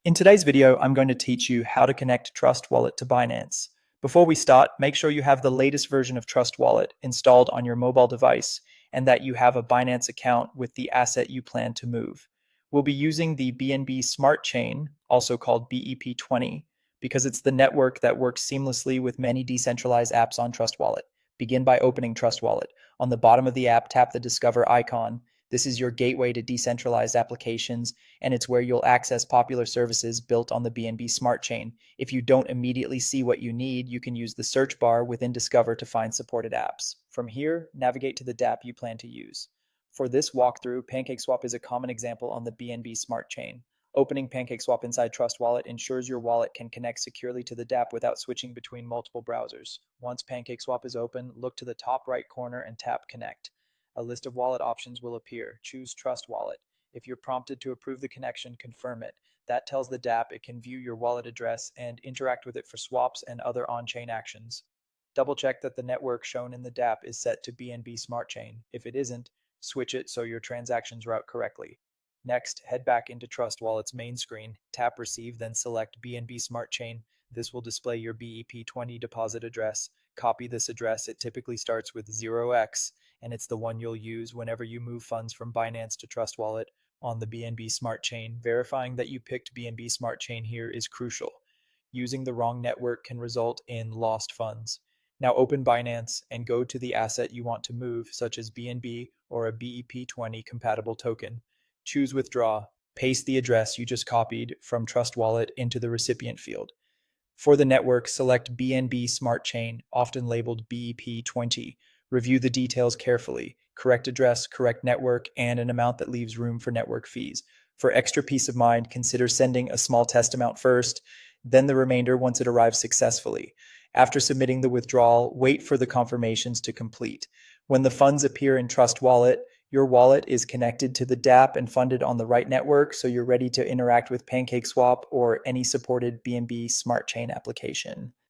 In today's video, I'm going to teach you how to connect TrustWallet to Binance. Before we start, make sure you have the latest version of TrustWallet installed on your mobile device and that you have a Binance account with the asset you plan to move. We'll be using the BNB Smart Chain, also called BEP20, because it's the network that works seamlessly with many decentralized apps on TrustWallet. Begin by opening TrustWallet. On the bottom of the app, tap the Discover icon. This is your gateway to decentralized applications, and it's where you'll access popular services built on the BNB Smart Chain. If you don't immediately see what you need, you can use the search bar within Discover to find supported apps. From here, navigate to the dApp you plan to use. For this walkthrough, PancakeSwap is a common example on the BNB Smart Chain. Opening PancakeSwap inside TrustWallet ensures your wallet can connect securely to the dApp without switching between multiple browsers. Once PancakeSwap is open, look to the top right corner and tap Connect. A list of wallet options will appear. Choose TrustWallet. If you're prompted to approve the connection, confirm it. That tells the dApp it can view your wallet address and interact with it for swaps and other on-chain actions. Double check that the network shown in the dApp is set to BNB Smart Chain. If it isn't, switch it so your transactions route correctly. Next, head back into TrustWallet's main screen, tap Receive, then select BNB Smart Chain. This will display your BEP20 deposit address. Copy this address. It typically starts with 0x, and it's the one you'll use whenever you move funds from Binance to TrustWallet on the BNB Smart Chain. Verifying that you picked BNB Smart Chain here is crucial. Using the wrong network can result in lost funds. Now open Binance and go to the asset you want to move, such as BNB or a BEP20 compatible token. Choose Withdraw. Paste the address you just copied from TrustWallet into the recipient field. For the network, select BNB Smart Chain, often labeled BEP20. Review the details carefully. Correct address, correct network, and an amount that leaves room for network fees. For extra peace of mind, consider sending a small test amount first, then the remainder once it arrives successfully. After submitting the withdrawal, wait for the confirmations to complete. When the funds appear in TrustWallet, your wallet is connected to the dApp and funded on the right network, so you're ready to interact with PancakeSwap or any supported BNB Smart Chain application.